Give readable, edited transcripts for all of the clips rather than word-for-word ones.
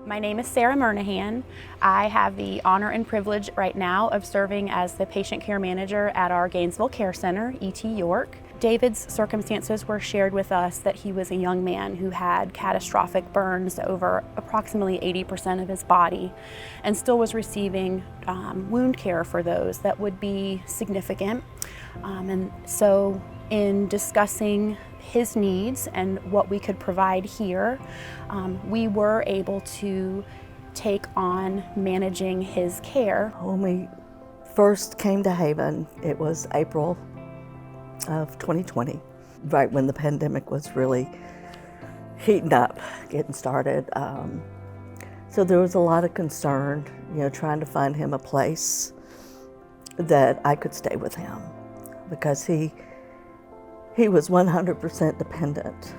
My name is Sarah Murnahan. I have the honor and privilege right now of serving as the patient care manager at our Gainesville Care Center, E.T. York. David's circumstances were shared with us that he was a young man who had catastrophic burns over approximately 80% of his body and still was receiving wound care for those that would be significant. And so in discussing his needs and what we could provide here, we were able to take on managing his care. When we first came to Haven, it was April of 2020, right when the pandemic was really heating up, getting started. So there was a lot of concern, trying to find him a place that I could stay with him, because he was 100% dependent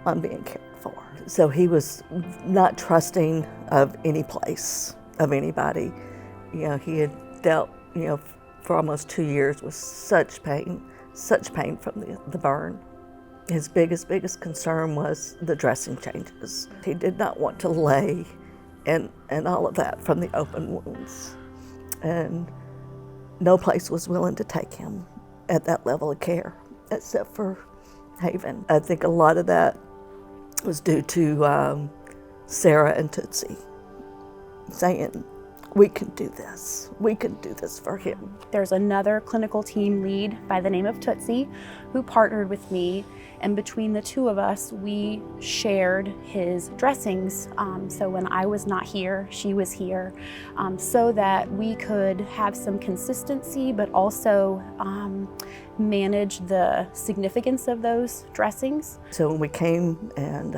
on being cared for. So he was not trusting of any place, of anybody. He had dealt, for almost 2 years with such pain from the burn. His biggest concern was the dressing changes. He did not want to lay and all of that from the open wounds. And no place was willing to take him at that level of care, except for Haven. I think a lot of that was due to Sarah and Tootsie saying, we can do this for him. There's another clinical team lead by the name of Tootsie who partnered with me, and between the two of us, we shared his dressings. So when I was not here, she was here, so that we could have some consistency, but also manage the significance of those dressings. So when we came and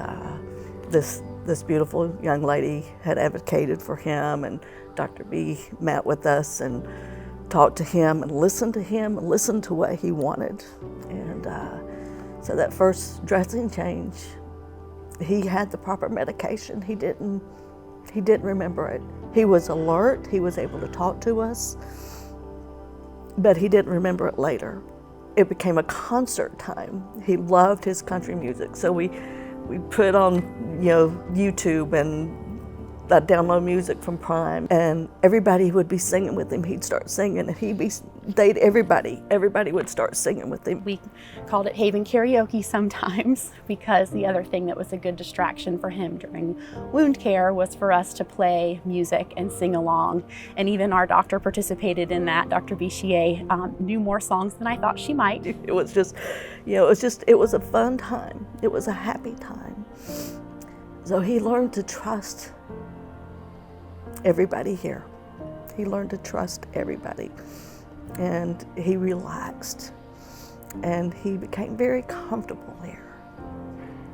this beautiful young lady had advocated for him, and Dr. B met with us and talked to him and listened to what he wanted. And so that first dressing change, he had the proper medication. He didn't remember it. He was alert, he was able to talk to us, but he didn't remember it later. It became a concert time. He loved his country music, so we put on YouTube, and I'd download music from Prime, and everybody would be singing with him. He'd start singing, and everybody would start singing with him. We called it Haven Karaoke sometimes, because the other thing that was a good distraction for him during wound care was for us to play music and sing along. And even our doctor participated in that. Dr. Bichier knew more songs than I thought she might. It was just, it was a fun time. It was a happy time. So he learned to trust everybody here. He learned to trust everybody, and he relaxed, and he became very comfortable here,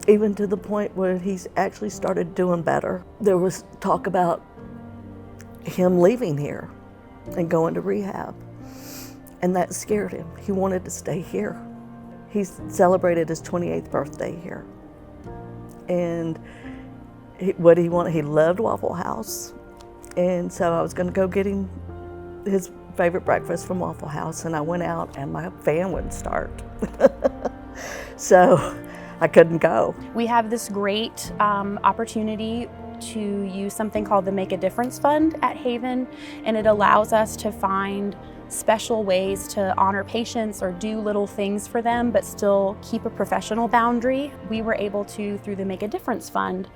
even to the point where he's actually started doing better. There was talk about him leaving here and going to rehab, and that scared him. He wanted to stay here. He celebrated his 28th birthday here, and what he wanted, he loved Waffle House. And so I was going to go get him his favorite breakfast from Waffle House, and I went out and my fan wouldn't start. So I couldn't go. We have this great opportunity to use something called the Make a Difference Fund at Haven, and it allows us to find special ways to honor patients or do little things for them, but still keep a professional boundary. We were able to, through the Make a Difference Fund,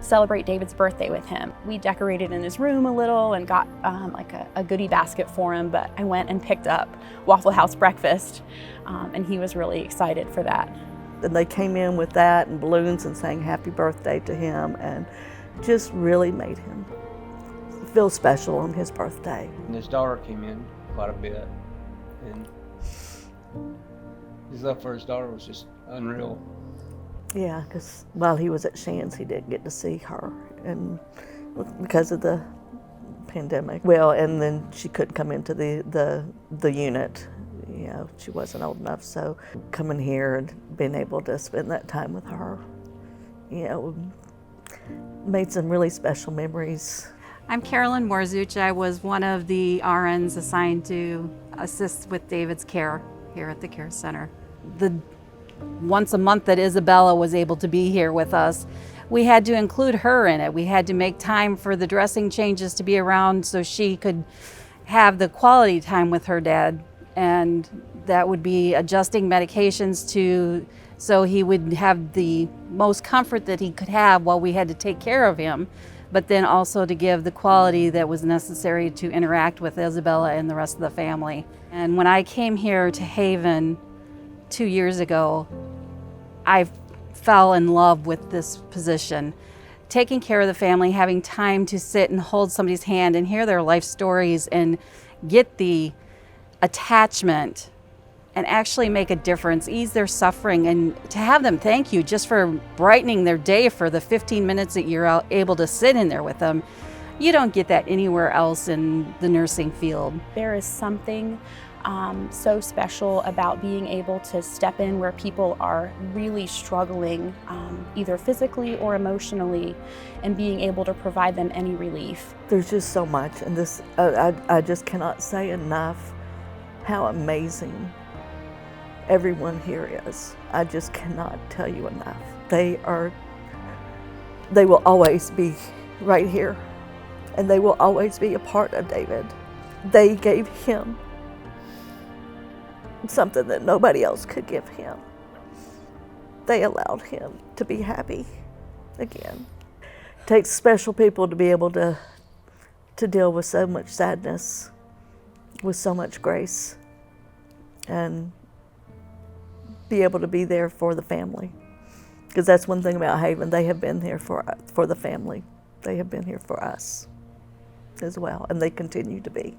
celebrate David's birthday with him. We decorated in his room a little and got like a goodie basket for him, but I went and picked up Waffle House breakfast, and he was really excited for that. And they came in with that and balloons and sang happy birthday to him, and just really made him feel special on his birthday. And his daughter came in quite a bit, and his love for his daughter was just unreal. Yeah, because while he was at Shands, he didn't get to see her, and because of the pandemic. Well, and then she couldn't come into the unit. She wasn't old enough, so coming here and being able to spend that time with her, made some really special memories. I'm Carolyn Warzuch. I was one of the RNs assigned to assist with David's care here at the Care Center. The once a month that Isabella was able to be here with us we had to include her in it. We had to make time for the dressing changes to be around so she could have the quality time with her dad. And that would be adjusting medications so he would have the most comfort that he could have while we had to take care of him, but then also to give the quality that was necessary to interact with Isabella and the rest of the family. And when I came here to Haven 2 years ago, I fell in love with this position. Taking care of the family, having time to sit and hold somebody's hand and hear their life stories and get the attachment and actually make a difference, ease their suffering, and to have them thank you just for brightening their day for the 15 minutes that you're able to sit in there with them. You don't get that anywhere else in the nursing field. There is something so special about being able to step in where people are really struggling, either physically or emotionally, and being able to provide them any relief. There's just so much, and this I just cannot say enough how amazing everyone here is. I just cannot tell you enough. They will always be right here, and they will always be a part of David. They gave him something that nobody else could give him. They allowed him to be happy again. It takes special people to be able to deal with so much sadness with so much grace and be able to be there for the family. Because that's one thing about Haven, they have been here for the family. They have been here for us as well, and they continue to be.